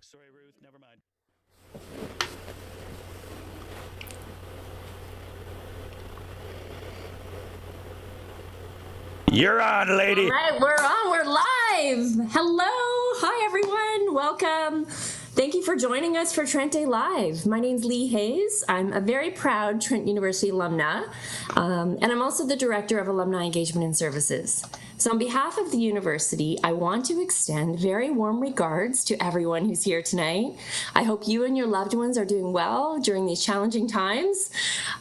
Sorry, Ruth, never mind. You're on, lady. All right, we're on. We're live. Hello. Hi, everyone. Welcome. Thank you for joining us for Trent Day Live. My name's Lee Hayes. I'm a very proud Trent University alumna, and I'm also the Director of Alumni Engagement and Services. So on behalf of the university, I want to extend very warm regards to everyone who's here tonight. I hope you and your loved ones are doing well during these challenging times.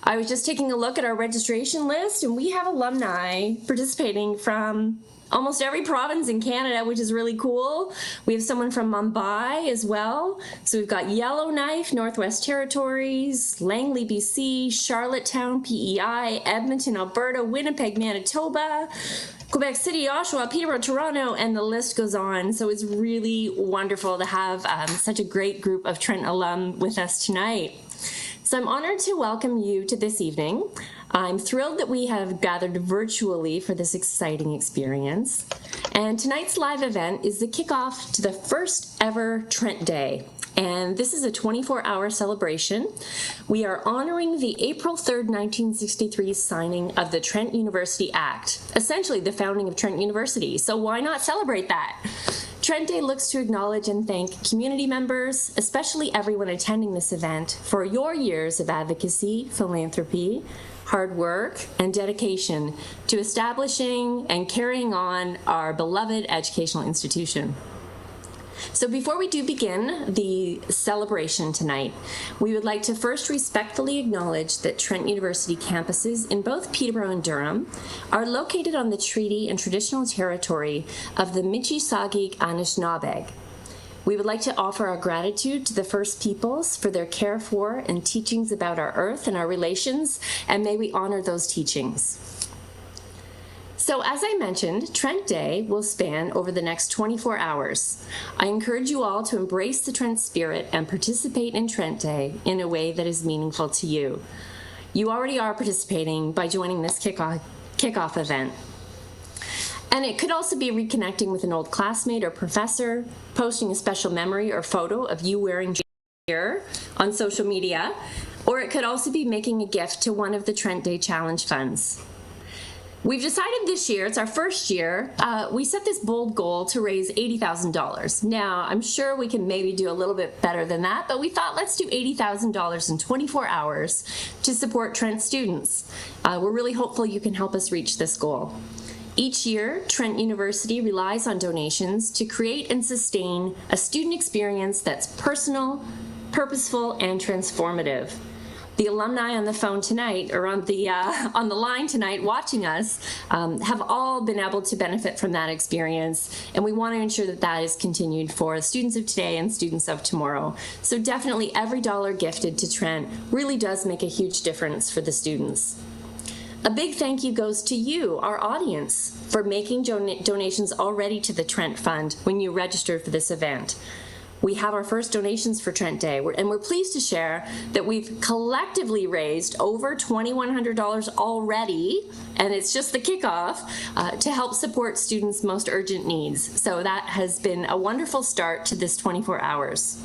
I was just taking a look at our registration list, and we have alumni participating from almost every province in Canada, which is really cool. We have someone from Mumbai as well. So we've got Yellowknife, Northwest Territories, Langley, BC, Charlottetown, PEI, Edmonton, Alberta, Winnipeg, Manitoba, Quebec City, Oshawa, Peterborough, Toronto, and the list goes on. So it's really wonderful to have such a great group of Trent alum with us tonight. So I'm honored to welcome you to this evening. I'm thrilled that we have gathered virtually for this exciting experience. And tonight's live event is the kickoff to the first ever Trent Day. And this is a 24-hour celebration. We are honoring the April 3rd, 1963 signing of the Trent University Act, essentially the founding of Trent University. So why not celebrate that? Trent Day looks to acknowledge and thank community members, especially everyone attending this event, for your years of advocacy, philanthropy, hard work, and dedication to establishing and carrying on our beloved educational institution. So before we do begin the celebration tonight, we would like to first respectfully acknowledge that Trent University campuses in both Peterborough and Durham are located on the treaty and traditional territory of the Michi-Saagiig Anishinaabe. We would like to offer our gratitude to the First Peoples for their care for and teachings about our earth and our relations, and may we honor those teachings. So as I mentioned, Trent Day will span over the next 24 hours. I encourage you all to embrace the Trent spirit and participate in Trent Day in a way that is meaningful to you. You already are participating by joining this kickoff event. And it could also be reconnecting with an old classmate or professor, posting a special memory or photo of you wearing gear on social media, or it could also be making a gift to one of the Trent Day Challenge funds. We've decided this year, it's our first year, we set this bold goal to raise $80,000. Now, I'm sure we can maybe do a little bit better than that, but we thought let's do $80,000 in 24 hours to support Trent students. We're really hopeful you can help us reach this goal. Each year, Trent University relies on donations to create and sustain a student experience that's personal, purposeful, and transformative. The alumni on the phone tonight, or on the line tonight watching us, have all been able to benefit from that experience, and we want to ensure that that is continued for students of today and students of tomorrow. So definitely every dollar gifted to Trent really does make a huge difference for the students. A big thank you goes to you, our audience, for making donations already to the Trent Fund when you registered for this event. We have our first donations for Trent Day, and we're pleased to share that we've collectively raised over $2,100 already, and it's just the kickoff, to help support students' most urgent needs. So that has been a wonderful start to this 24 hours.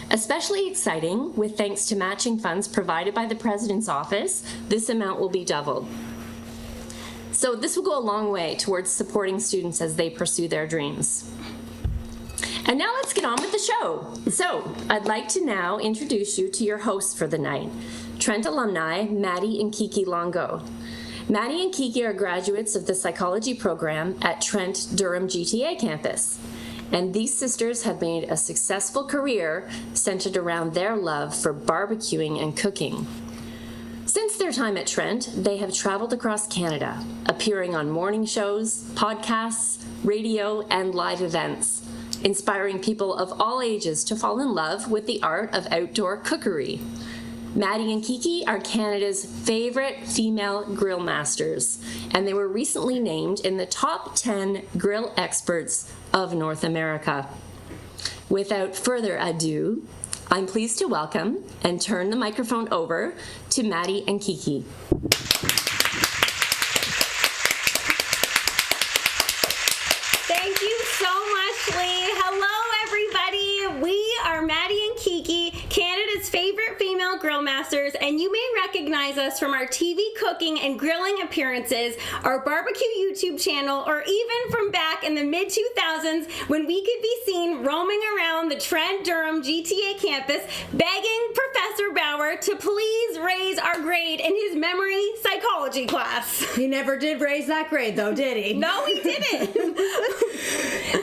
Especially exciting, with thanks to matching funds provided by the President's Office, this amount will be doubled. So this will go a long way towards supporting students as they pursue their dreams. And now let's get on with the show. So I'd like to now introduce you to your hosts for the night, Trent alumni Maddie and Kiki Longo. Maddie and Kiki are graduates of the psychology program at Trent Durham GTA campus. And these sisters have made a successful career centered around their love for barbecuing and cooking. Since their time at Trent, they have traveled across Canada, appearing on morning shows, podcasts, radio, and live events, inspiring people of all ages to fall in love with the art of outdoor cookery. Maddie and Kiki are Canada's favorite female grill masters, and they were recently named in the top 10 grill experts of North America. Without further ado, I'm pleased to welcome and turn the microphone over to Maddie and Kiki. Thank you so much, Lee. Hello, everybody. We and you may recognize us from our TV cooking and grilling appearances, our barbecue YouTube channel, or even from back in the mid-2000s when we could be seen roaming around the Trent Durham GTA campus begging Professor Bauer to please raise our grade in his memory psychology class. He never did raise that grade though, did he? No, he didn't.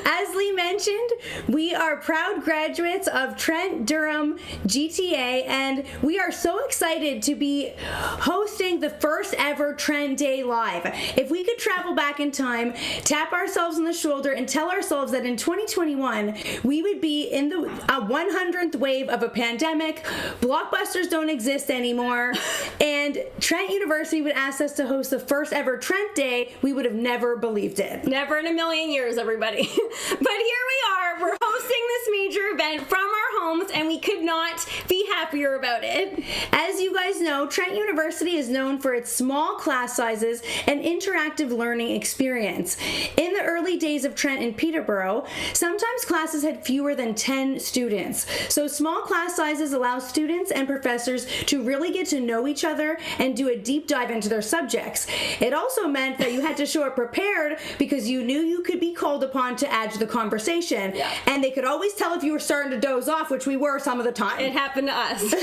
As Lee mentioned, we are proud graduates of Trent Durham GTA, and we are so excited to be hosting the first ever Trent Day Live. If we could travel back in time, tap ourselves on the shoulder, and tell ourselves that in 2021, we would be in the 100th wave of a pandemic, blockbusters don't exist anymore, and Trent University would ask us to host the first ever Trent Day, we would have never believed it. Never in a million years, everybody. But here we are. We're hosting this major event from our homes, and we could not be happier about it. As you guys know, Trent University is known for its small class sizes and interactive learning experience. In the early days of Trent and Peterborough, sometimes classes had fewer than 10 students. So small class sizes allow students and professors to really get to know each other and do a deep dive into their subjects. It also meant that you had to show up prepared because you knew you could be called upon to add to the conversation. Yeah. And they could always tell if you were starting to doze off, which we were some of the time. It happened to us.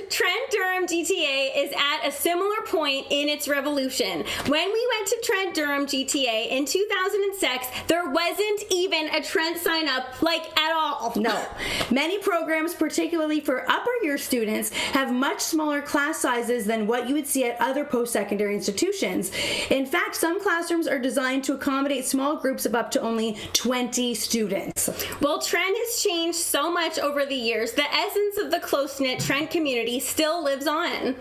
Trent Durham GTA is at a similar point in its revolution. When we went to Trent Durham GTA in 2006, there wasn't even a Trent sign up, like, at all. No. Many programs, particularly for upper year students, have much smaller class sizes than what you would see at other post-secondary institutions. In fact, some classrooms are designed to accommodate small groups of up to only 20 students. Well, Trent has changed so much over the years. The essence of the close-knit Trent community still lives on.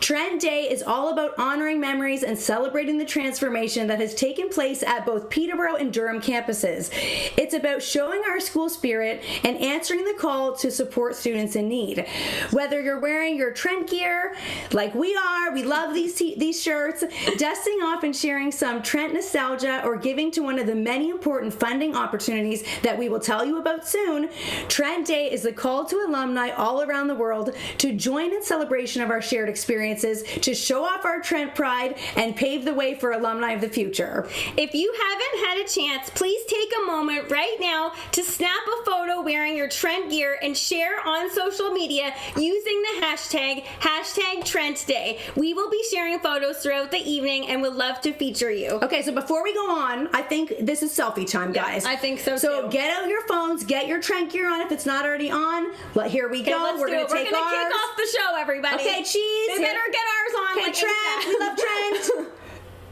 Trent Day is all about honoring memories and celebrating the transformation that has taken place at both Peterborough and Durham campuses. It's about showing our school spirit and answering the call to support students in need. Whether you're wearing your Trent gear, like we are, we love these shirts, dusting off and sharing some Trent nostalgia, or giving to one of the many important funding opportunities that we will tell you about soon, Trent Day is a call to alumni all around the world to join in celebration of our shared experiences, to show off our Trent pride and pave the way for alumni of the future. If you haven't had a chance, please take a moment right now to snap a photo wearing your Trent gear and share on social media using the hashtag Trent Day. We will be sharing photos throughout the evening and would love to feature you. Okay, so before we go on, I think this is selfie time, guys. I think so, So too. get out your phones, get your Trent gear on if it's not already on. Here we go. Okay, We're going to take kick ours. off the show, everybody. Okay, cheese. They better get ours on. Okay, like Trent. ASAP. We love Trent.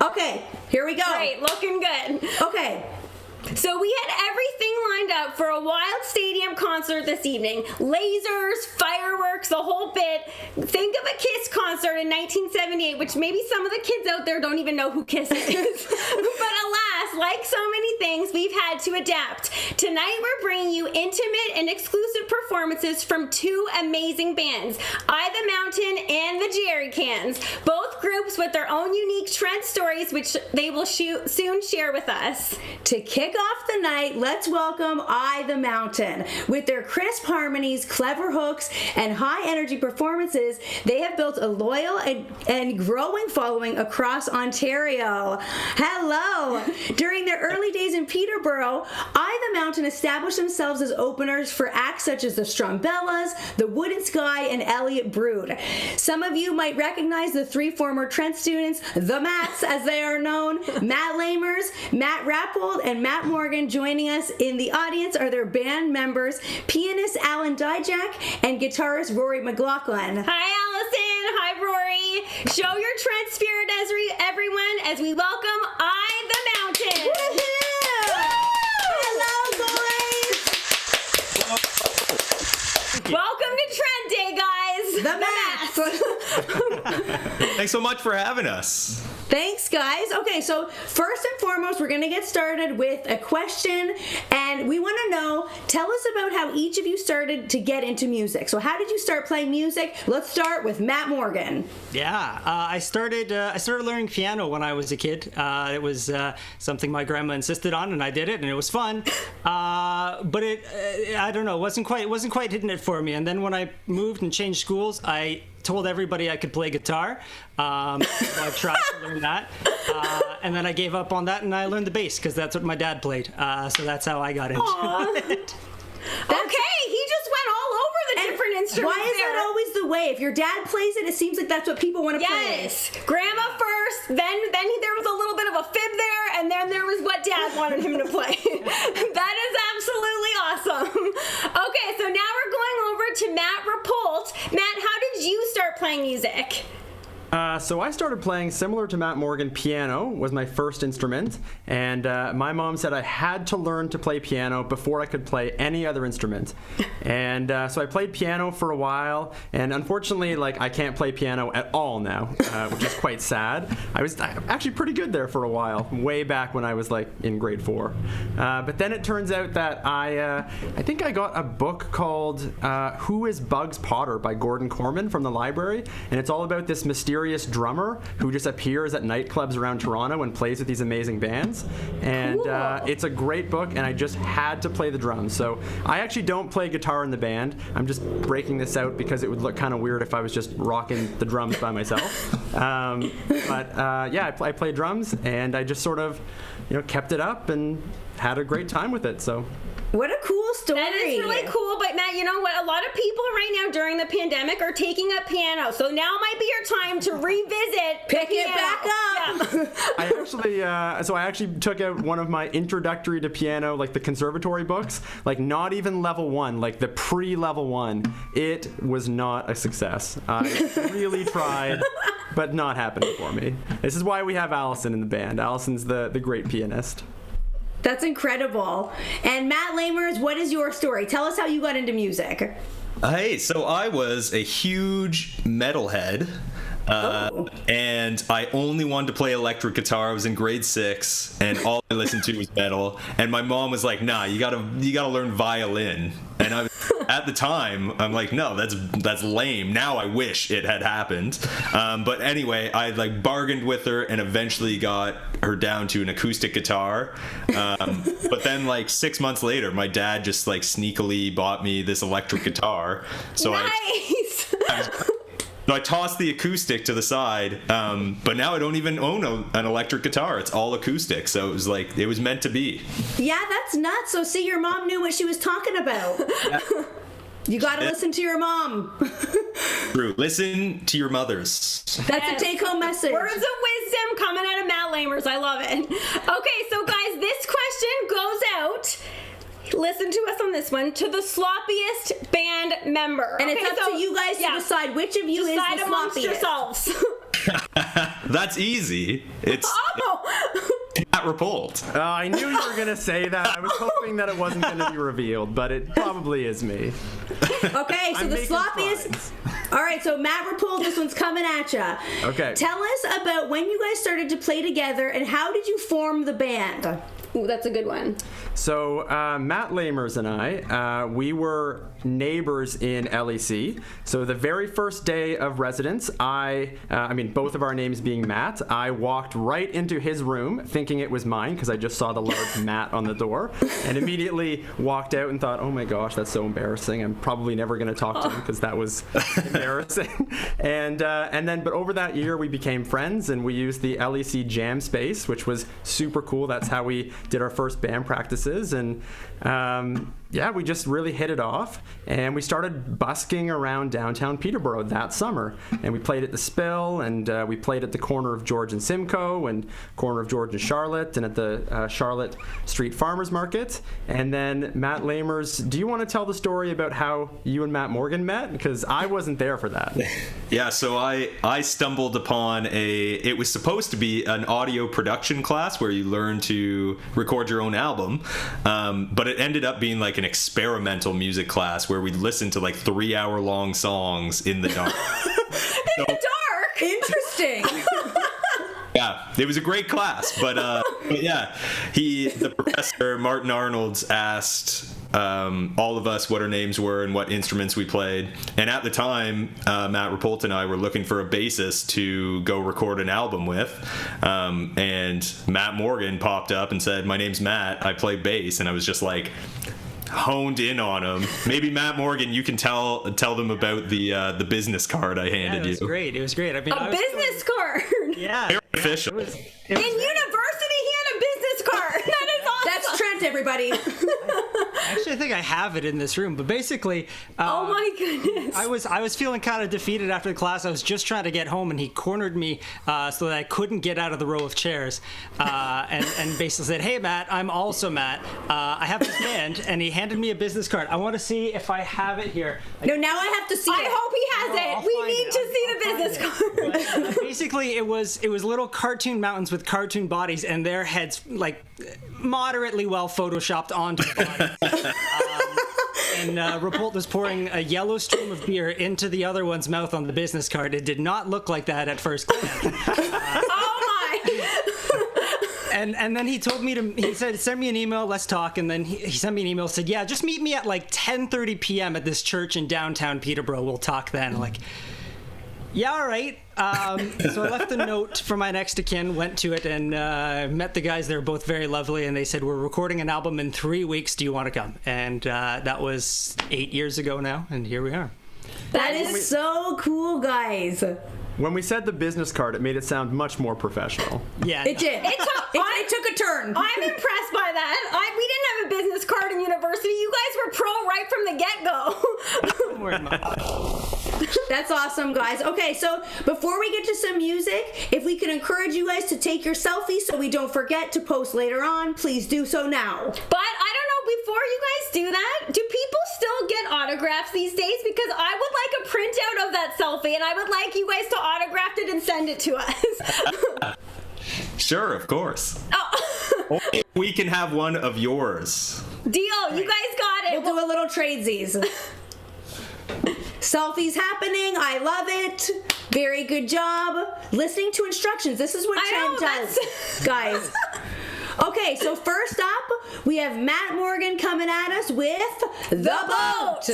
Okay, here we go. Great, looking good. Okay. So we had everything lined up for a Wild Stadium concert this evening. Lasers, fireworks, the whole bit. Think of a Kiss concert in 1978, which maybe some of the kids out there don't even know who Kiss is. But alas, like so many things, we've had to adapt. Tonight we're bringing you intimate and exclusive performances from two amazing bands, I the Mountain and the Jerry Cans. Both groups with their own unique Trent stories, which they will soon share with us. To kick off the night, let's welcome I the Mountain. With their crisp harmonies, clever hooks, and high energy performances, they have built a loyal and growing following across Ontario. Hello! During their early days in Peterborough, I the Mountain established themselves as openers for acts such as the Strumbellas, the Wooden Sky, and Elliott Brood. Some of you might recognize the three former Trent students, the Matts as they are known. Matt Lamers, Matt Rappold, and Matt Morgan. Joining us in the audience are their band members, pianist Alan Dijak and guitarist Rory McLaughlin. Hi, Allison. Hi, Rory. Show your Trent spirit, everyone, as we welcome I the Mountain. Hello, boys. Welcome to Trent Day, guys. The Matts. Thanks so much for having us. Thanks, guys. Okay, so first and foremost, we're going to get started with a question, and we want to know, tell us about how each of you started to get into music. So how did you start playing music? Let's start with Matt Morgan. Yeah, I started learning piano when I was a kid. It was something my grandma insisted on, and I did it, and it was fun. But I don't know, wasn't quite hitting it for me. And then when I moved and changed schools, I told everybody I could play guitar. So I tried to learn that. And then I gave up on that and I learned the bass because that's what my dad played. So that's how I got into it. Okay, he just went all over the different instruments. Why is that always the way? If your dad plays it, it seems like that's what people want to play. Yes, grandma first, then there was a little bit of a fib there, and then there was what dad wanted him to play. That is absolutely awesome. Okay, so now we're going over to Matt Rapolt. Matt, how did you start playing music? So I started playing, similar to Matt Morgan, piano was my first instrument, and my mom said I had to learn to play piano before I could play any other instrument. And so I played piano for a while, and unfortunately, I can't play piano at all now, which is quite sad. I was actually pretty good there for a while, way back when I was in grade 4. But then it turns out that I think I got a book called Who is Bugs Potter by Gordon Corman from the library, and it's all about this mysterious drummer who just appears at nightclubs around Toronto and plays with these amazing bands. And it's a great book, and I just had to play the drums. So I actually don't play guitar in the band. I'm just breaking this out because it would look kind of weird if I was just rocking the drums by myself. I play drums, and I just sort of kept it up and had a great time with it. So what a cool story. That is really cool, but Matt, you know what? A lot of people right now during the pandemic are taking up piano, so now might be your time to revisit Pick it back up. Yeah. I actually took out one of my introductory to piano, the conservatory books, not even level 1, the pre-level 1. It was not a success. I really tried, but not happening for me. This is why we have Allison in the band. Allison's the great pianist. That's incredible. And Matt Lamers, what is your story? Tell us how you got into music. Hey, so I was a huge metalhead. And I only wanted to play electric guitar. I was in grade 6, and all I listened to was metal. And my mom was like, "Nah, you gotta learn violin." And I was, at the time, I'm like, "No, that's lame." Now I wish it had happened. But anyway, I bargained with her and eventually got her down to an acoustic guitar. But then 6 months later, my dad just sneakily bought me this electric guitar. So nice. So I tossed the acoustic to the side, but now I don't even own an electric guitar. It's all acoustic, so it was meant to be. Yeah, that's nuts. So see, your mom knew what she was talking about. Yeah. You gotta listen to your mom. True. Listen to your mothers. That's a take-home message. Words of wisdom coming out of Matt Lamers. I love it. Okay, so guys, this question goes out. Listen to us on this one. To the sloppiest band member. And it's up to you guys to decide which of you decide is the amongst sloppiest. yourselves. That's easy. It's Matt Rapolt. I knew you were going to say that. I was hoping that it wasn't going to be revealed, but it probably is me. Okay, so I'm the making sloppiest... strides. All right, so Matt Rapolt, this one's coming at you. Okay. Tell us about when you guys started to play together and how did you form the band? Ooh, that's a good one. So Matt Lamers and I, we were neighbors in LEC. So the very first day of residence, I mean, both of our names being Matt, I walked right into his room thinking it was mine because I just saw the large Matt on the door and immediately walked out and thought, oh my gosh, that's so embarrassing. I'm probably never going to talk to him because that was embarrassing. But over that year, we became friends and we used the LEC jam space, which was super cool. That's how we did our first band practices. And we just really hit it off, and we started busking around downtown Peterborough that summer. And we played at the Spill, and we played at the corner of George and Simcoe, and corner of George and Charlotte, and at the Charlotte Street Farmers Market. And then Matt Lamers, do you want to tell the story about how you and Matt Morgan met? Because I wasn't there for that. Yeah, so I stumbled upon it was supposed to be an audio production class where you learn to record your own album, but it ended up being like an experimental music class where we'd listen to like 3-hour-long songs in the dark. In the dark? Interesting. Yeah, it was a great class, but yeah, the professor, Martin Arnolds, asked all of us what our names were and what instruments we played. And at the time, Matt Rapolta and I were looking for a bassist to go record an album with. And Matt Morgan popped up and said, "My name's Matt, I play bass." And I was just like, honed in on him. Maybe Matt Morgan, you can tell them about the business card I handed you. It was great. I mean, A business card. Yeah. Very official. It was In university, he had a business card. That is awesome. That's Trent, everybody. Actually, I think I have it in this room. But basically, Oh my goodness. I was feeling kind of defeated after the class. I was just trying to get home, and he cornered me so that I couldn't get out of the row of chairs, and basically said, "Hey, Matt, I'm also Matt. I have this band," and he handed me a business card. I want to see if I have it here. No, now I have to see I it. hope he has No, I'll it. We find need it. to see I'll the find business it. card. But, basically, it was little cartoon mountains with cartoon bodies, and their heads like moderately well photoshopped onto the body. And Rapolta was pouring a yellow stream of beer into the other one's mouth on the business card. It did not look like that at first glance. Oh my. And then he told me he said, "Send me an email, let's talk." And then he sent me an email, said, "Yeah, just meet me at like 10:30 p.m. at this church in downtown Peterborough. We'll talk then." I'm like, yeah, all right. So I left a note for my next of kin, went to it, and met the guys. They were both very lovely, and they said, "We're recording an album in 3 weeks. Do you want to come?" And that was 8 years ago now, and here we are. That is so cool, guys. When we said the business card, it made it sound much more professional. Yeah, It did. It took a turn. I'm impressed by that. We didn't have a business card in university. You guys were pro right from the get-go. Don't worry about it. That's awesome, guys. Okay, so before we get to some music, if we can encourage you guys to take your selfies so we don't forget to post later on, please do so now. But I don't know, before you guys do that, do people still get autographs these days? Because I would like a printout of that selfie, and I would like you guys to autograph it and send it to us. Sure, of course. Oh. Or we can have one of yours. Deal, you guys got it. We'll do a little tradesies. Selfies happening. I love it. Very good job. Listening to instructions. This is what Trent does, guys. Okay, so first up, we have Matt Morgan coming at us with The Boat.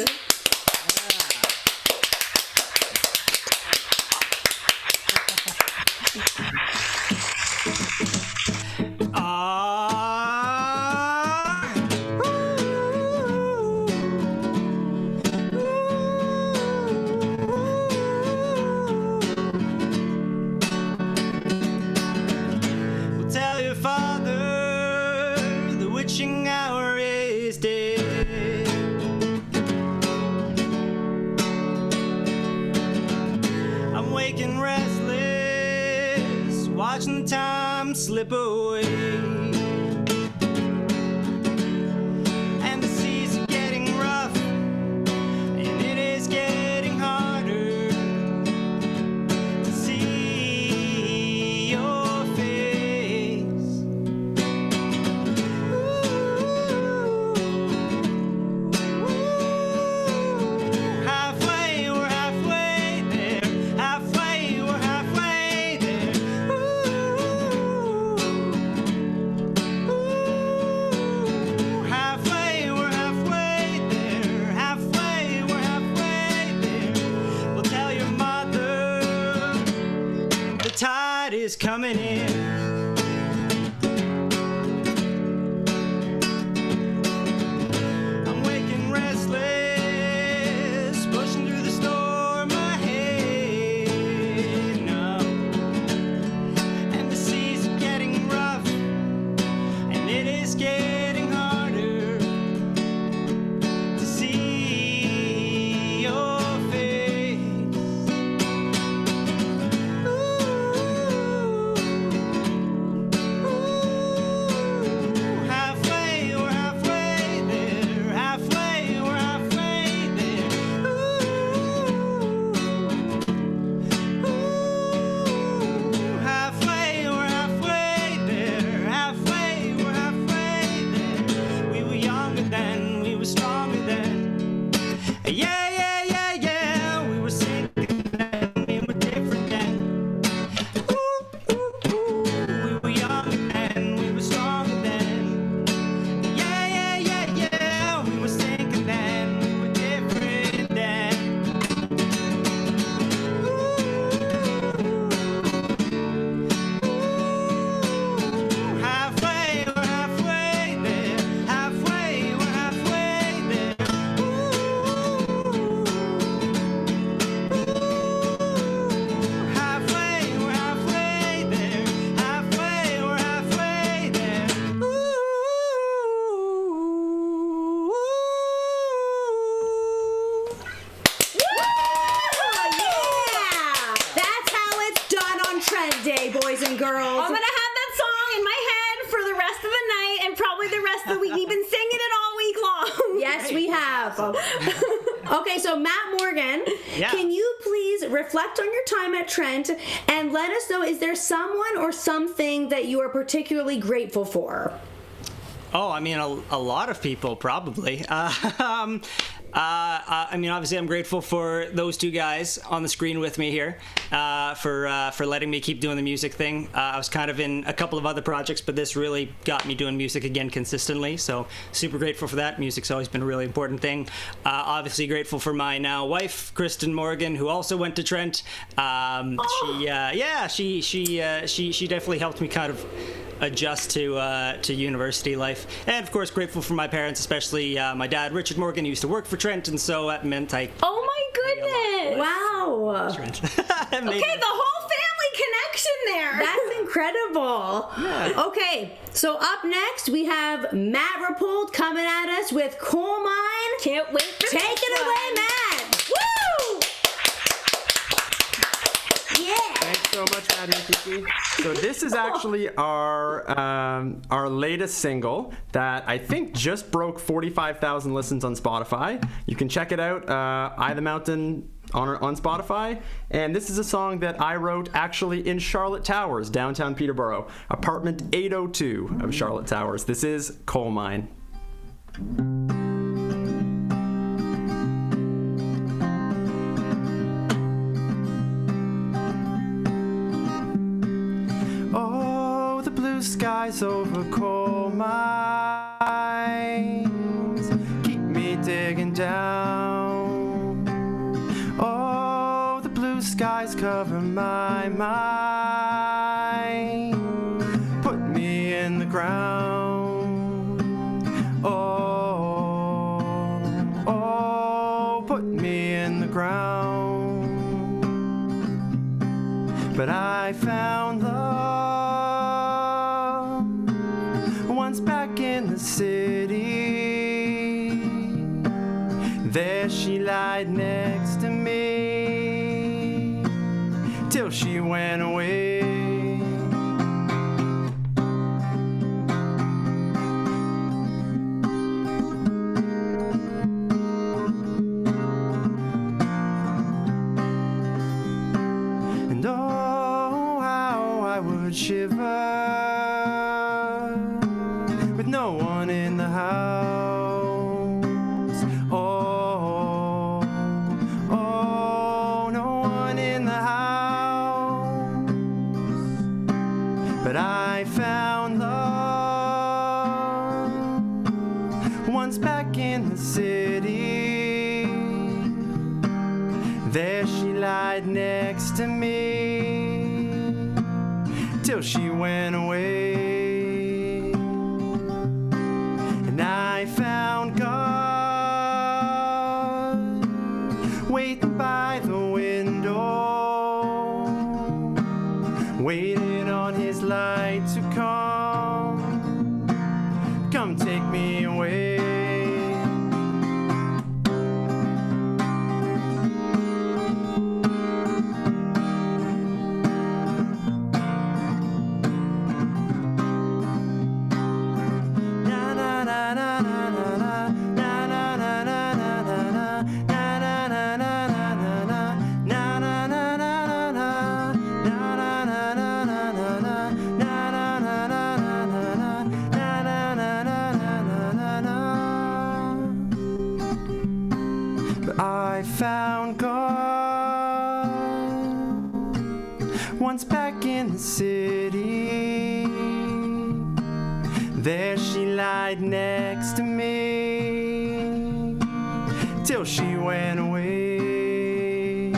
Tell your father the witching hour is dead. I'm waking restless, watching the time slip away. And the seas are getting rough, and it is getting harder to see your face. Halfway, we're halfway there. Halfway, we're halfway there. Halfway, we're halfway there. Halfway, we're halfway there. We'll tell your mother the tide is coming in. I'm waking restless, pushing through the storm ahead now. And the seas are getting rough, and it is getting harder to see your face. Ooh. boys and girls. I'm gonna have that song in my head for the rest of the night and probably the rest of the week. We've been singing it all week long. Yes, we have. Okay, so Matt Morgan, Yeah. can you please reflect on your time at Trent and let us know, is there someone or something that you are particularly grateful for? Oh, I mean, a lot of people probably. I mean, obviously, I'm grateful for those two guys on the screen with me here for letting me keep doing the music thing. I was kind of in a couple of other projects, but this really got me doing music again consistently. So super grateful for that. Music's always been a really important thing. Obviously, grateful for my now wife, Kristen Morgan, who also went to Trent. She definitely helped me kind of adjust to university life, and of course grateful for my parents, especially my dad Richard Morgan, who used to work for Trent, and so that meant I Oh my goodness! Wow. Okay, the whole family connection there. That's incredible. Yeah. Okay, so up next we have Matt Rappold coming at us with Coal Mine. Can't wait for Take this it one. away, Matt. Woo! Yeah. Thanks so much, Maddie and Kiki. So this is actually our latest single that I think just broke 45,000 listens on Spotify. You can check it out, I the Mountain on Spotify. And this is a song that I wrote actually in Charlotte Towers, downtown Peterborough, apartment 802 of Charlotte Towers. This is Coal Mine. Oh, the blue skies over coal mines keep me digging down. Oh, the blue skies cover my mind, put me in the ground. Oh, put me in the ground. But I found love once back in the city. There she lied next to me till she went away. And oh, how I would shiver with no one in the house. Oh, no one in the house. But I found love once back in the city. There she lied next to me till she went away. And I found God waiting by the window, waiting on his light to come take me away. I found God once back in the city. There she lied next to me till she went away.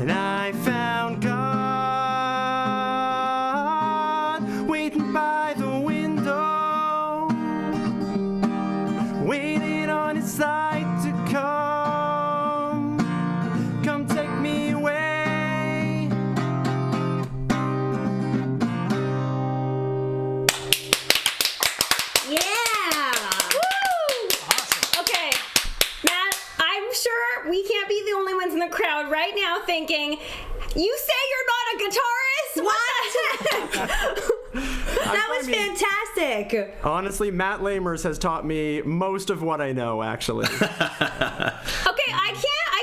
And I found God waiting by the window, waiting on his light to come take me away. Yeah! Woo! Awesome. Okay, Matt, I'm sure we can't be the only ones in the crowd right now thinking, You say you're not a guitarist? What? That was fantastic. Honestly, Matt Lamers has taught me most of what I know, actually. Okay, I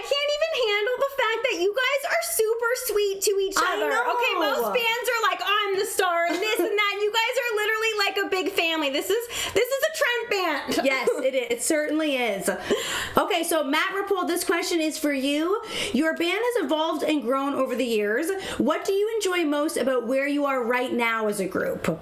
can't even handle the fact that you guys are super sweet to each I other. know. Okay, most bands are like, I'm the star and this and that. You guys are literally like a big family. This is a Trent band. Yes, it is. It certainly is. Okay, so Matt Rappold, this question is for you. Your band has evolved and grown over the years. What do you enjoy most about where you are right now as a group?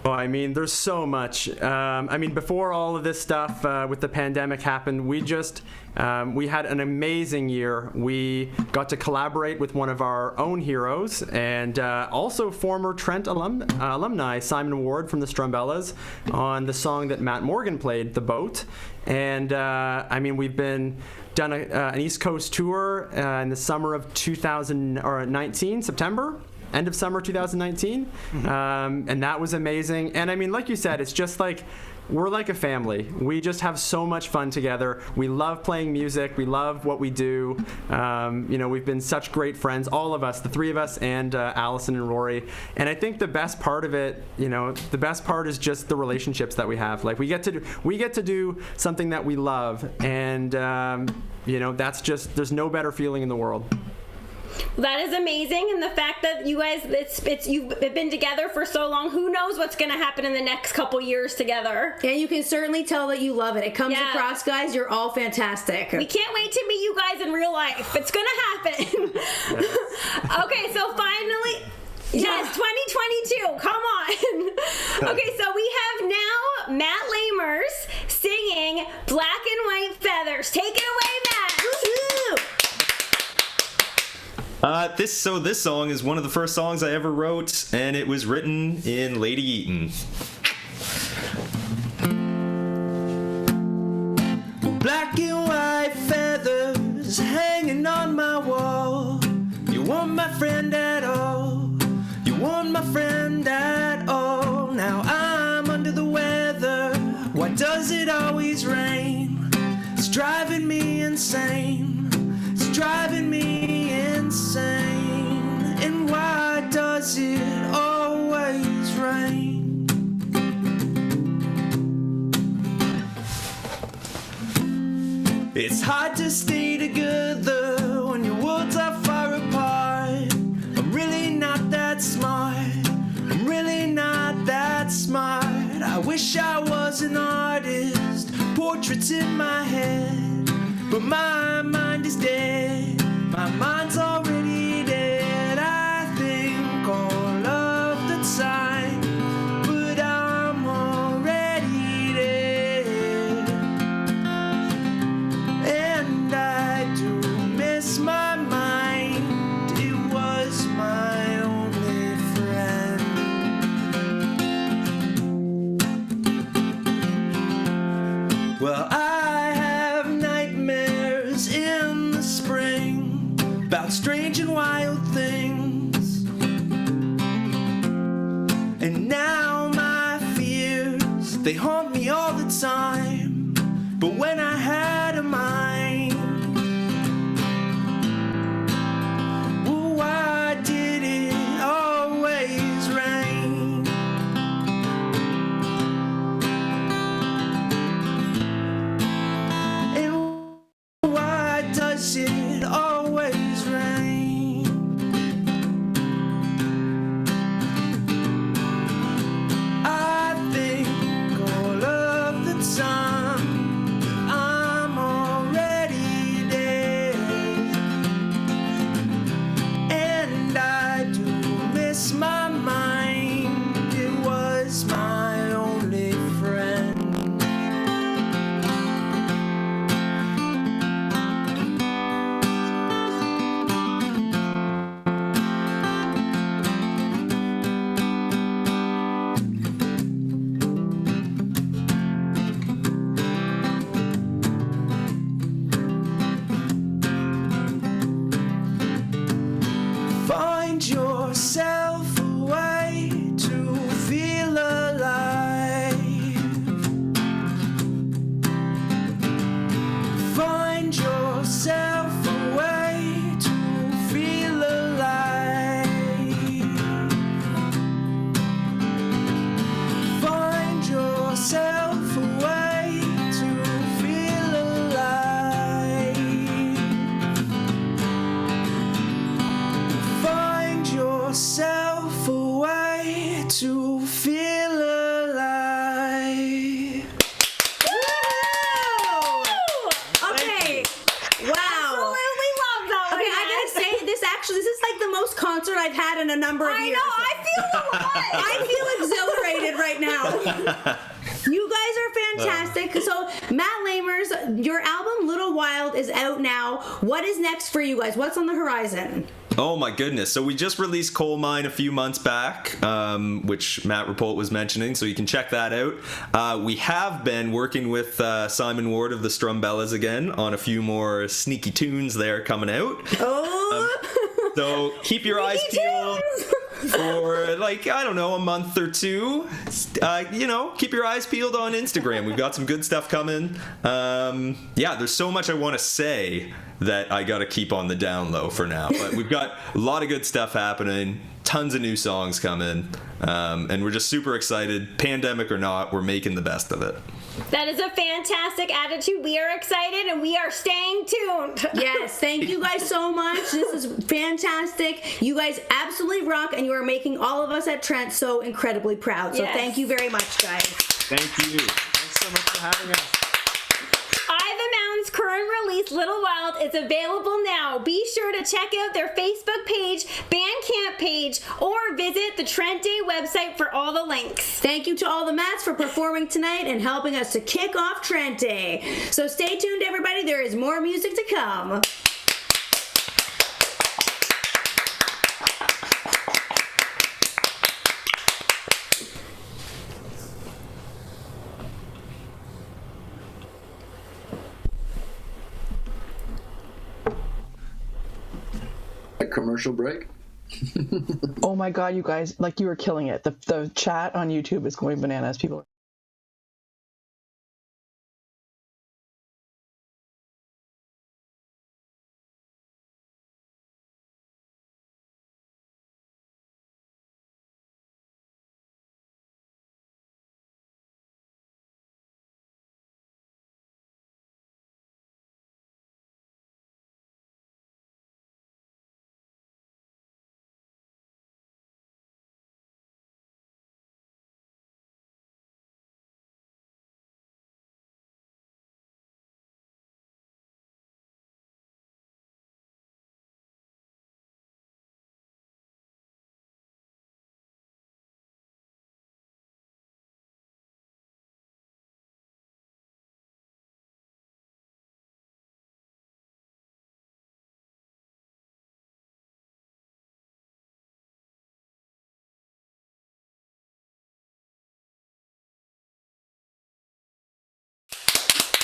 Well, I mean, there's so much. Before all of this stuff with the pandemic happened, we had an amazing year. We got to collaborate with one of our own heroes and also former Trent alumni, Simon Ward from the Strumbellas, on the song that Matt Morgan played, The Boat. And we've done an East Coast tour in the summer of 2019, September. End of summer 2019, and that was amazing. And I mean, like you said, it's just like we're like a family. We just have so much fun together. We love playing music. We love what we do. We've been such great friends, all of us, the three of us, and Allison and Rory. And I think the best part of it, the best part is just the relationships that we have. Like we get to do something that we love, and that's just, there's no better feeling in the world. That is amazing, and the fact that you guys, you've been together for so long, who knows what's going to happen in the next couple years together. Yeah, you can certainly tell that you love it. It comes across, guys. You're all fantastic. We can't wait to meet you guys in real life. It's going to happen. Okay, so finally... Yes, 2022. Come on. Okay, so we have now Matt Lamers singing Black and White Feathers. Take it away, Matt. Woo-hoo! This song is one of the first songs I ever wrote, and it was written in Lady Eaton. Black and white feathers hanging on my wall. You weren't my friend at all. You weren't my friend at all. Now I'm under the weather. Why does it always rain? It's driving me insane. It's driving me insane. And why does it always rain? It's hard to stay together when your worlds are far apart. I'm really not that smart. I'm really not that smart. I wish I was an artist. Portraits in my head, but my mind is dead. My mind's already dead. I think all of the time, but I'm already dead. And I do miss my mind. It was my only friend. Well, I have nightmares in the spring about strange and wild things. And now my fears, they haunt me all the time. But when I had a mind, well, why did it always rain? And why does it always rain? I think all of the time this is like the most concert I've had in a number of years. I feel exhilarated right now. You guys are fantastic. So, Matt Lamers, your album Little Wild is out now. What is next for you guys? What's on the horizon? Oh my goodness. So we just released Coal Mine a few months back, which Matt Rapolt was mentioning, so you can check that out. We have been working with Simon Ward of the Strumbellas again on a few more sneaky tunes there coming out. Oh! So keep your eyes peeled for like, I don't know, a month or two. Keep your eyes peeled on Instagram. We've got some good stuff coming. There's so much I want to say that I gotta keep on the down low for now. But we've got a lot of good stuff happening, tons of new songs coming, and we're just super excited. Pandemic or not, we're making the best of it. That is a fantastic attitude. We are excited and we are staying tuned. Yes, thank you guys so much. This is fantastic. You guys absolutely rock, and you are making all of us at Trent so incredibly proud. So Thank you very much, guys. Thank you. Thanks so much for having us. Mountain's current release, Little Wild, is available now. Be sure to check out their Facebook page, Bandcamp page, or visit the Trent Day website for all the links. Thank you to all the Mats for performing tonight and helping us to kick off Trent Day. So stay tuned, everybody. There is more music to come. Commercial break. Oh my god, you guys, like, you were killing it. The chat on YouTube is going bananas. People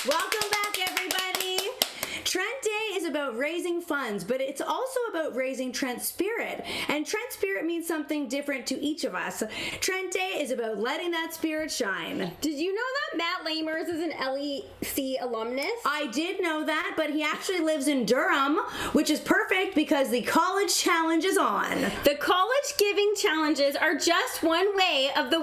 Welcome back, everybody. Trent Day is about raising funds, but it's also about raising Trent spirit. And Trent spirit means something different to each of us. Trent Day is about letting that spirit shine. Did you know that Matt Lamers is an LEC alumnus? I did know that, but he actually lives in Durham, which is perfect because the college challenge is on. The college giving challenges are just one of the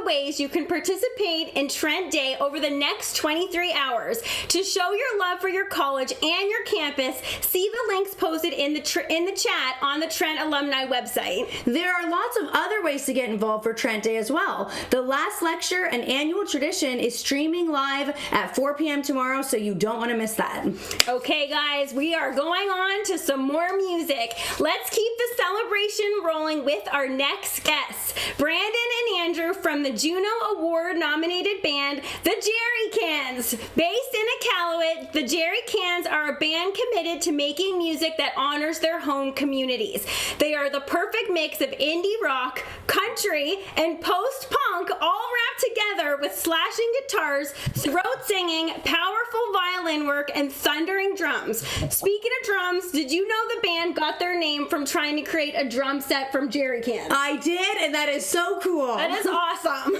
ways you can participate in Trent Day over the next 23 hours. To show your love for your college and your campus, see the links posted in the chat on the Trent Alumni website. There are lots of other ways to get involved for Trent Day as well. The last lecture, an annual tradition, is streaming live at 4 p.m. tomorrow, so you don't want to miss that. Okay, guys, we are going on to some more music. Let's keep the celebration rolling with our next guests, Brandon and Andrew from the JUNO Award-nominated band, the Jerry Cans. Based in Iqaluit, the Jerry Cans are a band committed to making music that honors their home communities. They are the perfect mix of indie rock, country, and post-punk all wrapped together with slashing guitars, throat singing, powerful violin work, and thundering drums. Speaking of drums, did you know the band got their name from trying to create a drum set from Jerry Cans? I did, and that is so cool. That is awesome.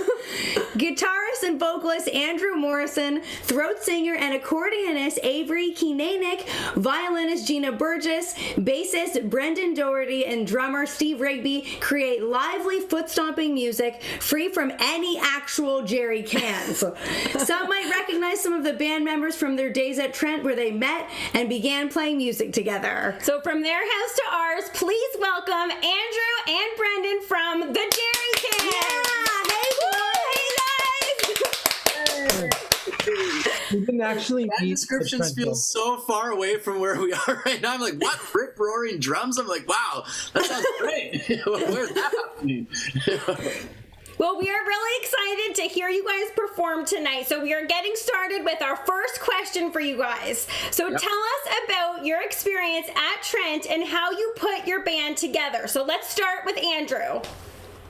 Guitarist and vocalist Andrew Morrison, throat singer and accordionist Avery Keenanick, violinist Gina Burgess, bassist Brendan Doherty, and drummer Steve Rigby create lively foot-stomping music free from any actual Jerry Cans. Some might recognize some of the band members from their days at Trent where they met and began playing music together. So from their house to ours, please welcome Andrew and Brendan from the Jerry Cans. Yeah, hey, Woo, hey guys! We didn't actually That meet description at Trent, feels so far away from where we are right now. I'm like, what? Rip roaring drums? I'm like, wow, that sounds great. Where's that happening? Well, we are really excited to hear you guys perform tonight. So we are getting started with our first question for you guys. So tell us about your experience at Trent and how you put your band together. So let's start with Andrew.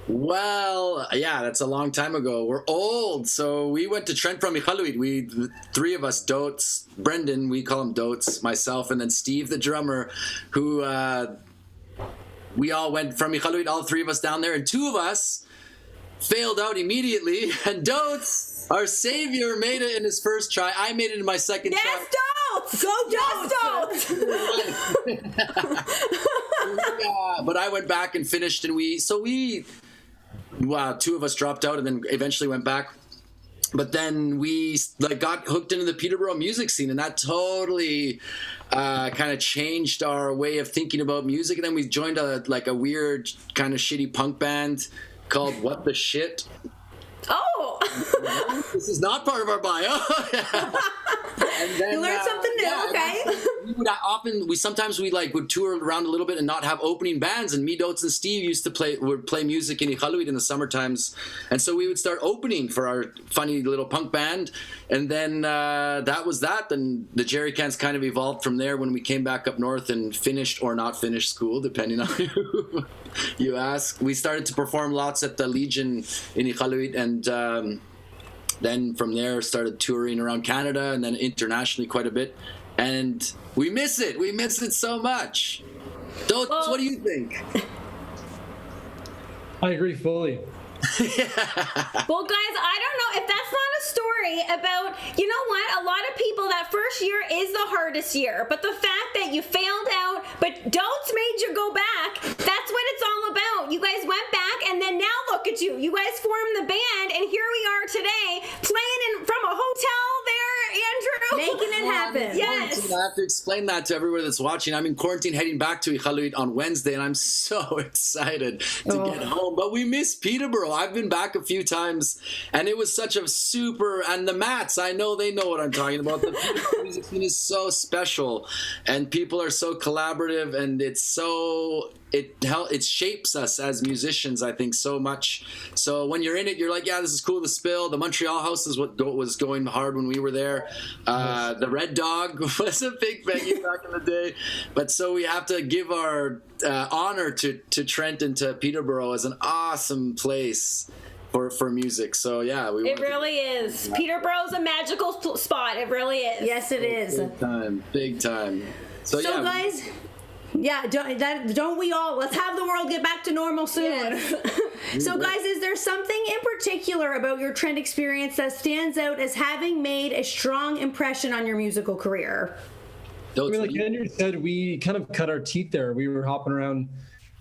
Well, yeah, that's a long time ago. We're old. So we went to Trent from Iqaluit. The three of us, Dotes, Brendan, we call him Dotes, myself, and then Steve, the drummer, who we all went from Iqaluit, all three of us down there, and two of us failed out immediately, and Dotes, our savior, made it in his first try. I made it in my second try. Yes, Dotes! Go Dotes! Yeah, but I went back and finished, and two of us dropped out and then eventually went back. But then we got hooked into the Peterborough music scene, and that totally kind of changed our way of thinking about music. And then we joined a weird kind of shitty punk band called What the Shit. Oh! This is not part of our bio. And then, you learned something new, okay? We sometimes would tour around a little bit and not have opening bands, and me, Dotes, and Steve would play music in Iqaluit in the summer times, and so we would start opening for our funny little punk band, and then that was that. Then the Jerry Cans kind of evolved from there when we came back up north and finished or not finished school, depending on who you ask. We started to perform lots at the Legion in Iqaluit, and then from there started touring around Canada and then internationally quite a bit. And we miss it. We miss it so much. Dotes, what do you think? I agree fully. Well, guys, I don't know if that's not a story about, you know what, a lot of people, that first year is the hardest year, but the fact that you failed out, but Dotes made you go back, that's what it's all about. You guys went back, and then now look at you. You guys formed the band, and here we are today, playing from a hotel there, Andrew. Making it happen. Yes. I have to explain that to everyone that's watching. I'm in quarantine heading back to Iqaluit on Wednesday, and I'm so excited to get home. But we miss Peterborough. I've been back a few times, and it was such a super, and the Mats, I know they know what I'm talking about. The Peterborough music scene is so special, and people are so collaborative, and it shapes us as musicians, I think, so much. So when you're in it, you're like, yeah, this is cool. The Spill, the Montreal House is what was going hard when we were there. The Red Dog was a big venue back in the day. But so we have to give our honor to Trent and to Peterborough as an awesome place for music. So yeah, it really is. Peterborough's a magical spot. It really is. Yes, it is. Big time. So yeah, guys. Yeah, don't we all? Let's have the world get back to normal soon. Yes. So, guys, is there something in particular about your Trent experience that stands out as having made a strong impression on your musical career? Like Andrew said, we kind of cut our teeth there. We were hopping around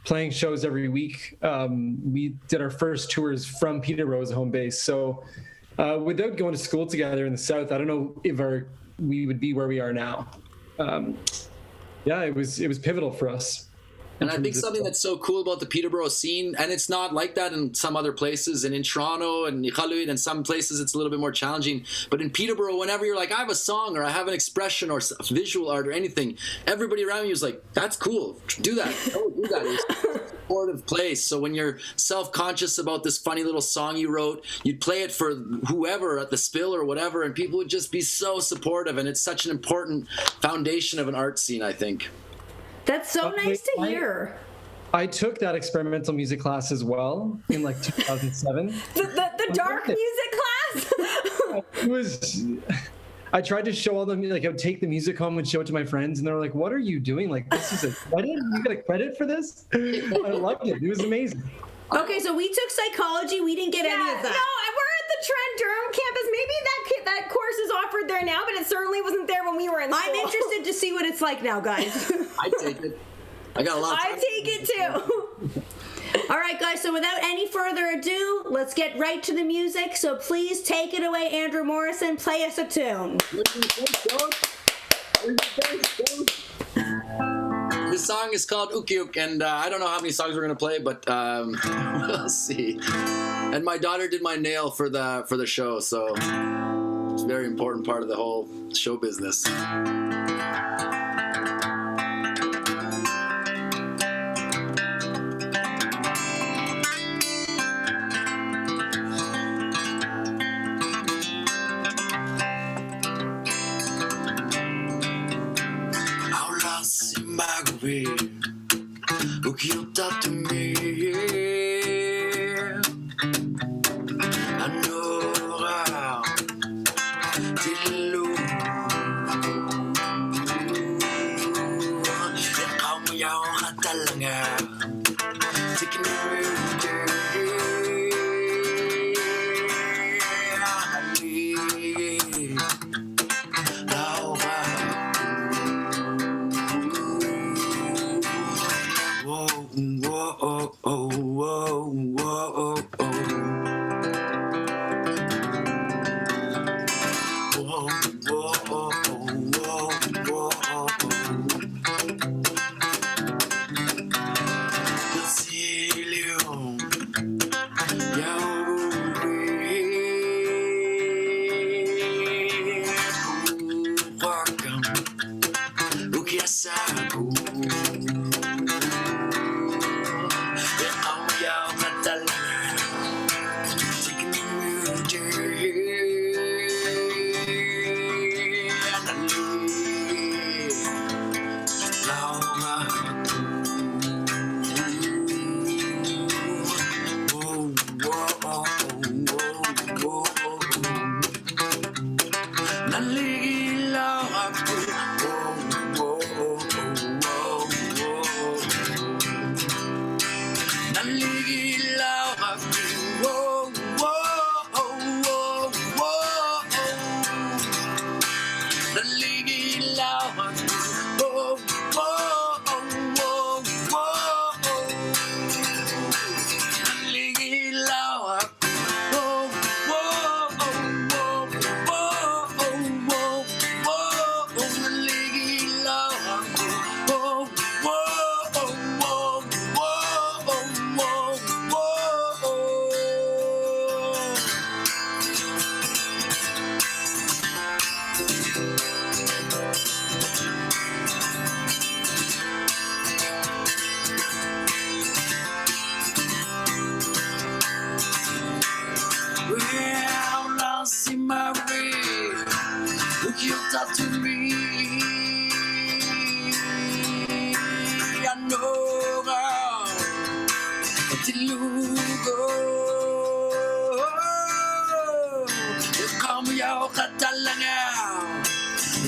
playing shows every week. We did our first tours from Peterborough as a home base. So without going to school together in the South, I don't know if we would be where we are now. Yeah, it was pivotal for us. And I think something that's so cool about the Peterborough scene, and it's not like that in some other places, and in Toronto and Iqaluit and some places it's a little bit more challenging, but in Peterborough, whenever you're like, I have a song or I have an expression or visual art or anything, everybody around you is like, that's cool, do that. Oh, do that. It's a supportive place. So when you're self-conscious about this funny little song you wrote, you'd play it for whoever at the Spill or whatever, and people would just be so supportive, and it's such an important foundation of an art scene, I think. That's so nice to hear. I took that experimental music class as well in 2007. the dark music class? It was. I tried to show all them, I would take the music home and show it to my friends, and they were like, "What are you doing? This is a credit? You get a credit for this?" I loved it. It was amazing. Okay, so we took psychology. We didn't get any of that. No, we're at the Trent Durham campus. Maybe that course is offered there now, but it certainly wasn't there when we were in school. I'm interested to see what it's like now, guys. I take it. I got a lot of time. I take it too. All right, guys, so without any further ado, let's get right to the music. So please take it away, Andrew Morrison. Play us a tune. This song is called Ukiuk, and I don't know how many songs we're going to play, but we'll see. And my daughter did my nail for the show, so it's very important part of the whole show business. O que eu tato me Anora Tillu Kamu yang hatalanga Taking me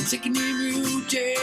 Taking me jail.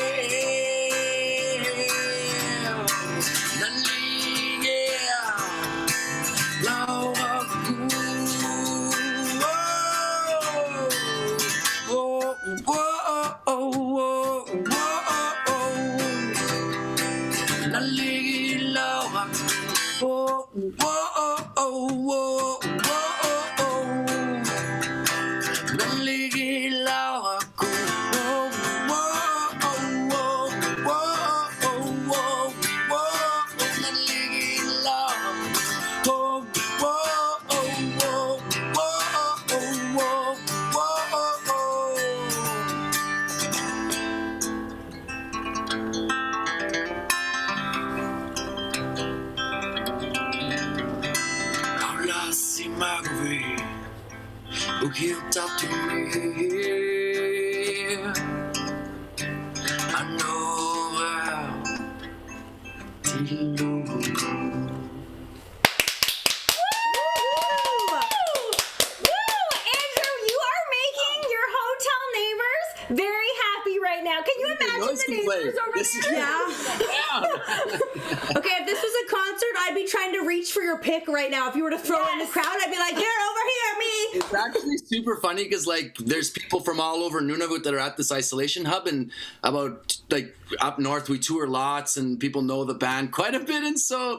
He'll talk to me. I know how to lose. Very happy right now. Can you imagine the neighbors over there? Yeah. Okay, if this was a concert, I'd be trying to reach for your pick right now. If you were to throw it in the crowd, I'd be like, here, over here, me. It's actually super funny because like there's people from all over Nunavut that are at this isolation hub, and about like up north we tour lots and people know the band quite a bit, and so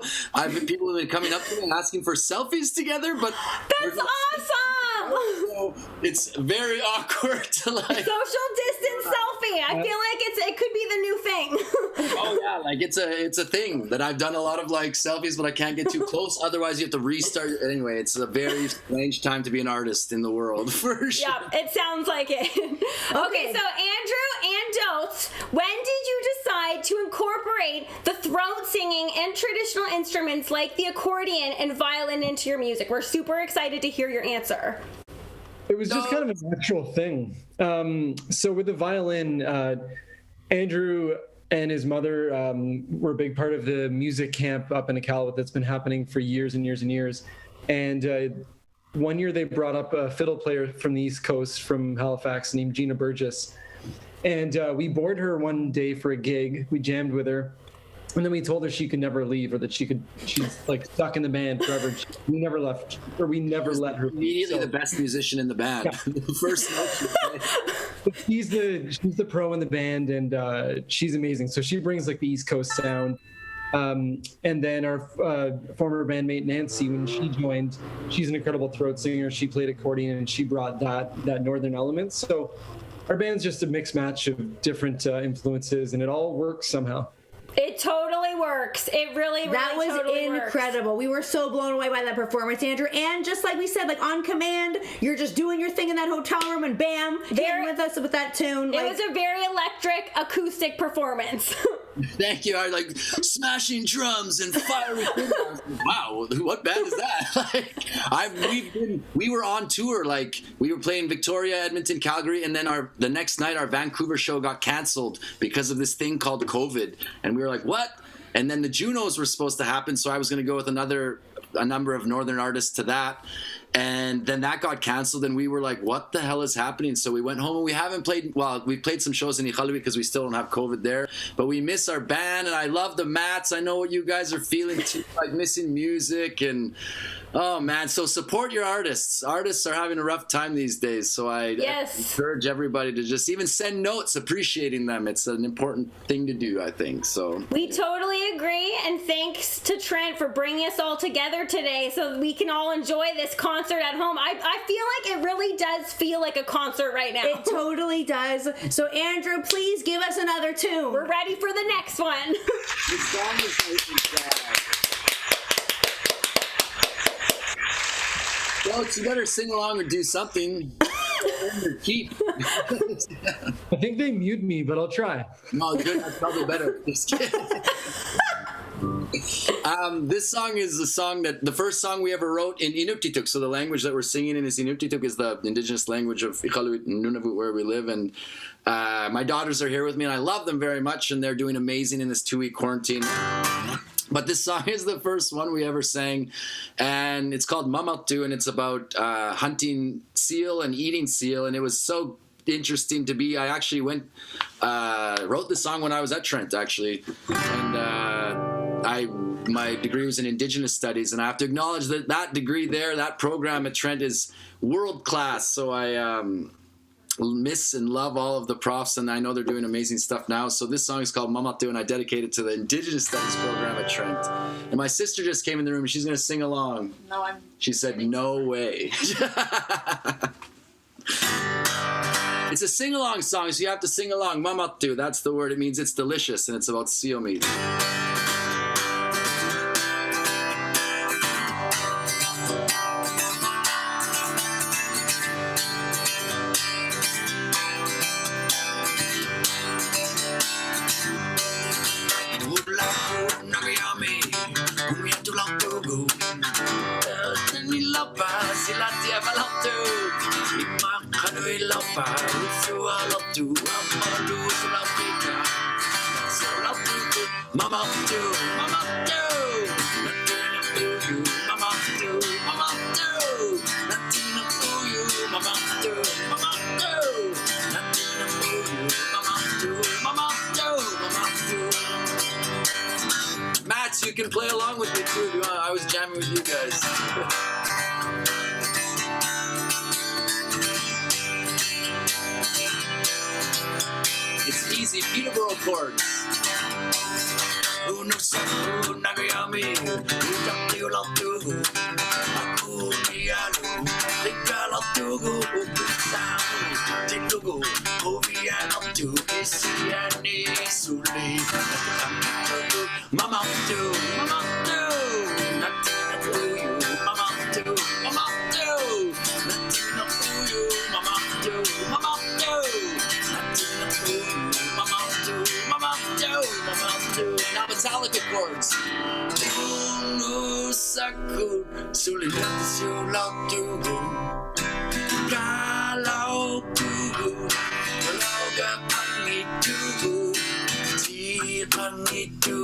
people have been coming up to me and asking for selfies together, but that's awesome. So it's very awkward to like social distance selfie. I feel like it could be the new thing. Oh yeah, like it's a thing that I've done a lot of like selfies, but I can't get too close. Otherwise, you have to restart. Anyway, it's a very strange time to be an artist in the world, for sure. Yeah, it sounds like it. Okay, so Andrew and Dotes, when did you decide to incorporate the throat singing and traditional instruments like the accordion and violin into your music? We're super excited to hear your answer. It was just kind of a natural thing. So with the violin, Andrew and his mother were a big part of the music camp up in Iqaluit that's been happening for years and years and years. And one year they brought up a fiddle player from the East Coast, from Halifax, named Gina Burgess. And we bored her one day for a gig. We jammed with her. And then we told her she could never leave, or that she's like stuck in the band forever. We never left, or we never let her leave. Immediately the best musician in the band. Yeah. The first note she's the pro in the band, and she's amazing. So she brings like the East Coast sound. And then our former bandmate Nancy, when she joined, she's an incredible throat singer. She played accordion, and she brought that northern element. So our band's just a mixed match of different influences, and it all works somehow. It totally works. It really that was totally incredible. Works. We were so blown away by that performance, Andrew. And just like we said, like on command, you're just doing your thing in that hotel room, and bam, hitting with us with that tune. It was a very electric acoustic performance. Thank you. I like smashing drums and firing. Wow, what band is that? We were on tour. Like we were playing Victoria, Edmonton, Calgary, and then the next night our Vancouver show got canceled because of this thing called COVID, and we were like, what? And then the JUNOs were supposed to happen, so I was going to go with a number of northern artists to that. And then that got canceled, and we were like, what the hell is happening? So we went home, and we haven't played, we played some shows in Iqaluit because we still don't have COVID there, but we miss our band, and I love the mats. I know what you guys are feeling too, like missing music, and oh man, so support your artists. Artists are having a rough time these days, so I encourage everybody to just even send notes appreciating them. It's an important thing to do, I think. So we totally agree, and thanks to Trent for bringing us all together today so that we can all enjoy this concert at home. I feel like it really does feel like a concert right now. It totally does. So Andrew, please give us another tune. We're ready for the next one. This song is well, you better sing along or do something. Keep. I think they mute me, but I'll try. No, good. That's probably better. Just kidding. This song is the first song we ever wrote in Inuktitut. So the language that we're singing in is Inuktitut, is the indigenous language of Iqaluit and Nunavut, where we live. And my daughters are here with me, and I love them very much, and they're doing amazing in this 2-week quarantine. But this song is the first one we ever sang, and it's called Mamatu, and it's about hunting seal and eating seal, and it was so interesting to be. I actually wrote this song when I was at Trent, actually, and my degree was in Indigenous Studies, and I have to acknowledge that degree there, that program at Trent is world class. So I miss and love all of the profs, and I know they're doing amazing stuff now. So this song is called Mamatu, and I dedicate it to the Indigenous Studies program at Trent. And my sister just came in the room, and she's going to sing along. She said, no way. It's a sing-along song, so you have to sing along. Mamatu, that's the word. It means it's delicious, and it's about seal meat. Matt, you can play along with me too if you want. I was jamming with you guys. It's easy Peterborough chords. Uno sabu nagayami, utapti latu, aku mialu, tika latu, upisamu, titugu, ovian latu. Isiani sulit Mama do Natina puyo Mama do Natina puyo Mama do Natina puyo Mama do Now Metallica chords Unu sakut sulit siulau tugu Kalau tugu Kalau gapang itu Tipan itu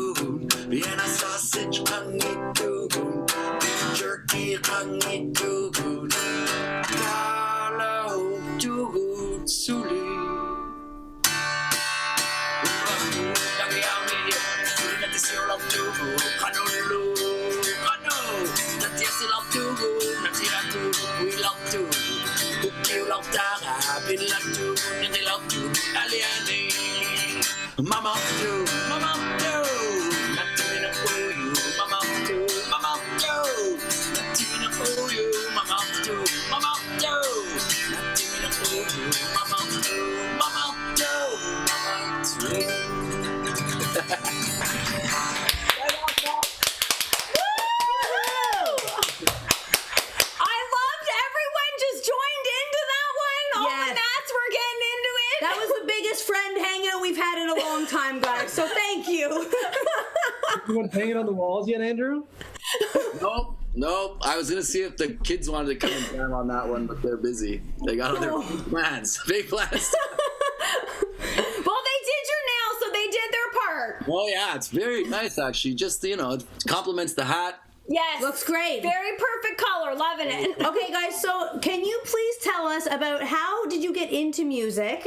Vienna sausage kang itu Jerky kang itu Kalau tugu sulit Lagi ami Sulit nanti siulau tugu Kanulu Kano Nanti siulau tugu Nanti ratu Wilau tugu Kukil lau tara Bilang tugu Nanti lau tugu Aliani Mama do Natina puyo Mama do Natina puyo Mama do Natina puyo Mama I loved everyone just joined into that one. All Yes. the mats were getting into it. That was the biggest friend hangout we've had in a long time, guys. So thank you. You want to hang it on the walls yet, Andrew? Nope. I was gonna see if the kids wanted to come and jam on that one, but they're busy. They got other plans, big plans. Well, they did your nails, so they did their part. Oh yeah, it's very nice actually. Just it complements the hat. Yes. Looks great. Very perfect color. Loving it. Okay, guys, so can you please tell us about how did you get into music?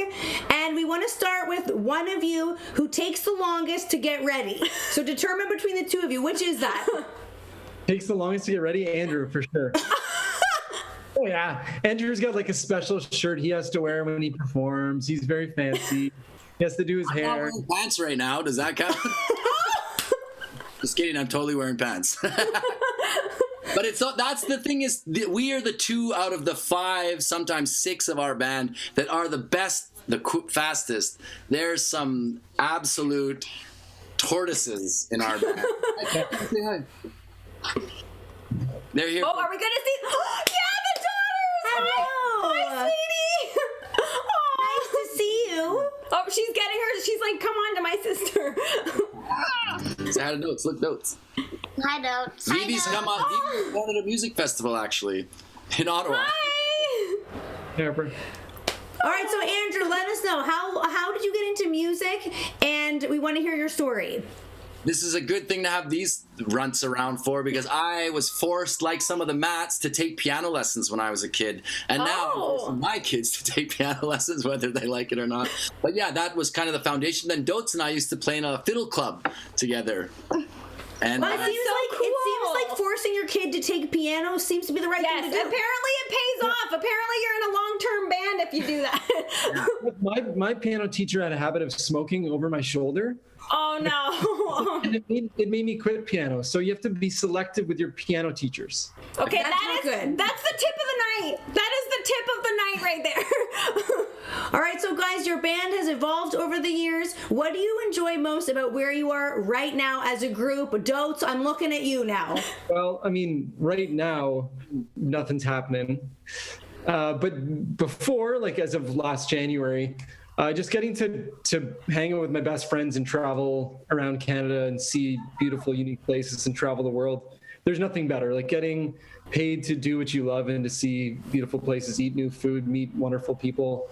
And we want to start with one of you who takes the longest to get ready. So determine between the two of you, which is that? Takes the longest to get ready, Andrew, for sure. Oh yeah, Andrew's got like a special shirt he has to wear when he performs. He's very fancy. He has to do his I'm not hair. wearing pants right now. Does that count? Just kidding. I'm totally wearing pants. But that's the thing is we are the 2 out of the 5, sometimes 6 of our band that are the best, the fastest. There's some absolute tortoises in our band. Say hi. They're here. Oh, are we gonna see? Yeah, the daughters. Hello. Hi, sweetie. Nice to see you. Oh, she's getting her. She's like, come on to my sister. Say hi to Notes. Look, Notes. Hi, Notes. Vivi's come on. Vivi won at a music festival actually in Ottawa. Hi. Harper. All right, so Andrew, let us know how did you get into music? And we want to hear your story. This is a good thing to have these runts around for because I was forced, like some of the mats, to take piano lessons when I was a kid. And now I'm forcing my kids to take piano lessons, whether they like it or not. But yeah, that was kind of the foundation. Then Dotes and I used to play in a fiddle club together. And Well, it seems like forcing your kid to take piano seems to be the right thing to do. Apparently it pays off. Apparently you're in a long-term band if you do that. My piano teacher had a habit of smoking over my shoulder. Oh no. And it made me quit piano. So you have to be selective with your piano teachers. Okay, That's not good. That's the tip of the night. That is the tip of the night right there. All right, so guys, your band has evolved over the years. What do you enjoy most about where you are right now as a group? Dotes, I'm looking at you now. Well, I mean, right now, nothing's happening. But before, like as of last January, just getting to hang out with my best friends and travel around Canada and see beautiful, unique places and travel the world. There's nothing better. Like getting paid to do what you love and to see beautiful places, eat new food, meet wonderful people.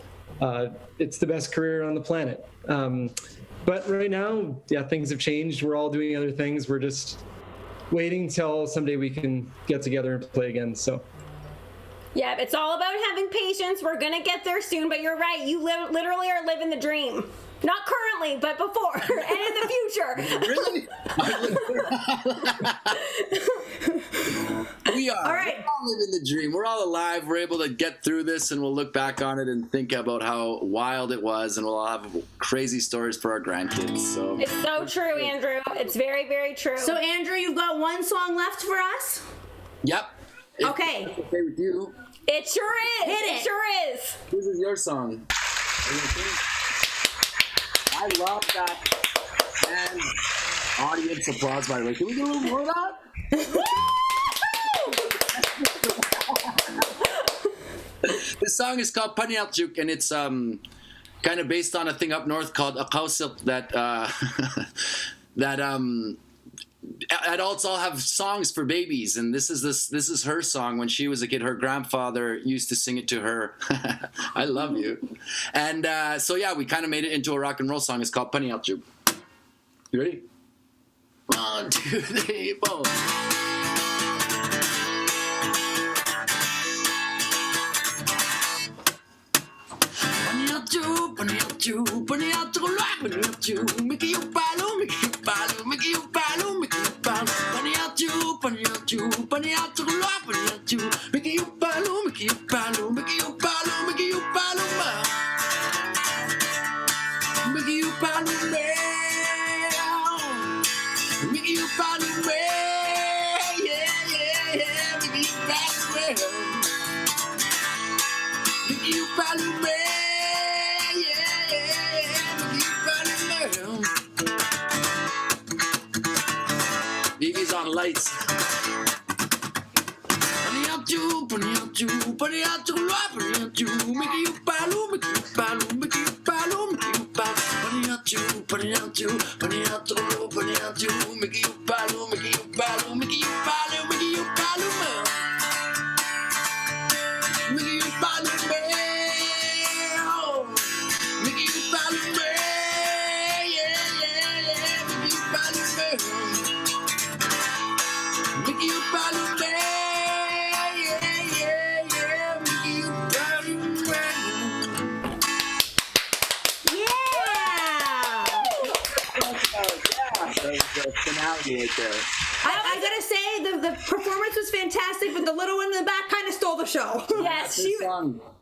It's the best career on the planet. But right now, yeah, things have changed. We're all doing other things. We're just waiting till someday we can get together and play again. So. Yeah, it's all about having patience. We're gonna get there soon, but you're right. You literally are living the dream. Not currently, but before and in the future. Really? We are. All right. We're all living the dream. We're all alive. We're able to get through this, and we'll look back on it and think about how wild it was, and we'll all have crazy stories for our grandkids. So It's so true, Andrew. It's very, very true. So, Andrew, you've got one song left for us? Yep. If Okay. that's okay with you. It sure is. Hit it. Sure is. This is your song. Are you gonna sing? I love that. And audience applause, by the way. Can we get a little more of that? This song is called Panialjuk, and it's kind of based on a thing up north called a kausil that adults all have songs for babies, and this is her song. When she was a kid, her grandfather used to sing it to her. I love you. And so yeah, we kind of made it into a rock and roll song. It's called Panialjuk. You ready? 1, 2, 3, 4. Vivi's on lights. Right there. I gotta say, the performance was fantastic, but the little one in the back kind of stole the show. Yes,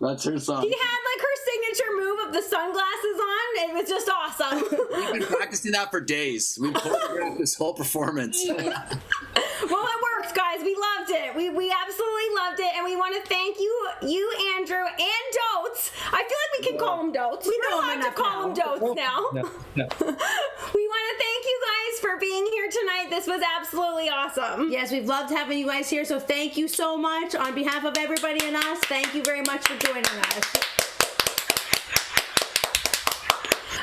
That's her song. She had like her signature move of the sunglasses on. It was just awesome. We've been practicing that for days. We choreographed this whole performance. Well, it worked, guys. We loved it. We absolutely loved it, and we want to thank you, Andrew, and Dotes. I feel like we can call them Dotes. We don't have to call them Dotes now. No. We want to thank you guys for being here tonight. This was absolutely awesome. Yes, we've loved having you guys here, so thank you so much. On behalf of everybody and us, thank you very much for joining us.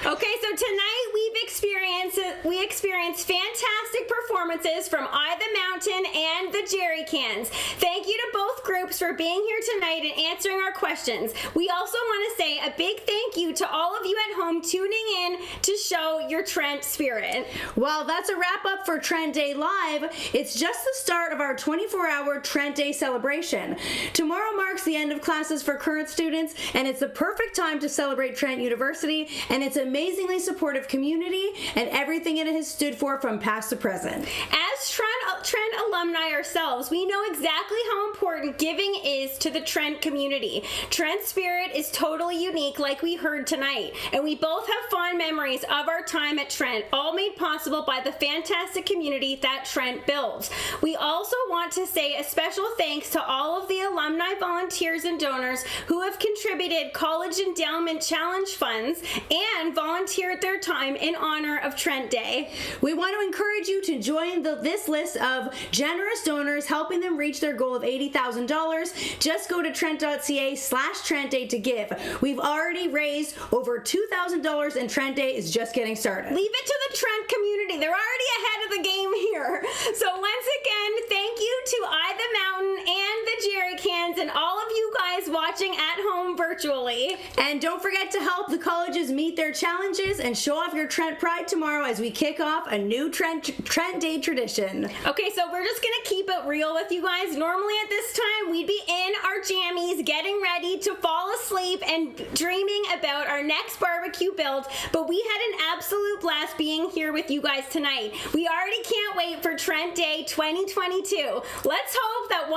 Okay, so tonight we experienced fantastic performances from I the Mountain and the Jerry Cans. Thank you to both groups for being here tonight and answering our questions. We also want to say a big thank you to all of you at home tuning in to show your Trent spirit. Well, that's a wrap up for Trent Day Live. It's just the start of our 24-hour Trent Day celebration. Tomorrow marks the end of classes for current students, and it's the perfect time to celebrate Trent University and its amazingly supportive community and everything it has stood for from past to present. As Trent alumni ourselves, we know exactly how important giving is to the Trent community. Trent spirit is totally unique, like we heard tonight, and we both have fond memories of our time at Trent, all made possible by the fantastic community that Trent builds. We also want to say a special thanks to all of the alumni volunteers and donors who have contributed College Endowment Challenge funds and volunteered their time in honor of Trent Day. We want to encourage you to join this list of generous donors, helping them reach their goal of $80,000. Just go to trent.ca/Trent Day to give. We've already raised over $2,000 and Trent Day is just getting started. Leave it to the Trent community. They're already ahead of the game here. So once again, thank you to I the Mountain and the Jerry Cans and all of you guys watching at home virtually. And don't forget to help the colleges meet their challenges and show off your Trent pride tomorrow as we kick off a new Trent Day tradition. Okay, so we're just gonna keep it real with you guys. Normally at this time, we'd be in our jammies getting ready to fall asleep and dreaming about our next barbecue build, but we had an absolute blast being here with you guys tonight. We already can't wait for Trent Day 2022. Let's hope that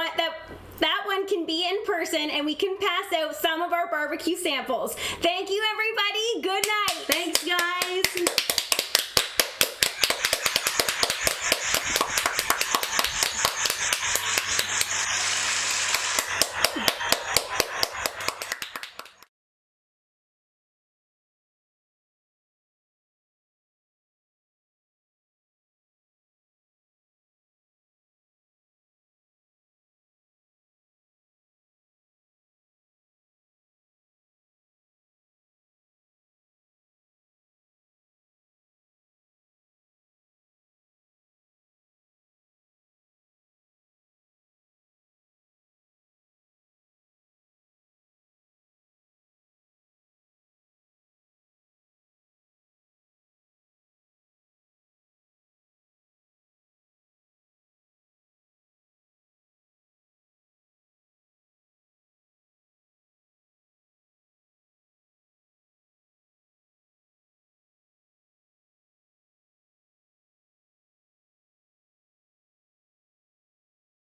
one can be in person and we can pass out some of our barbecue samples. Thank you, everybody. Good night. Thanks, guys.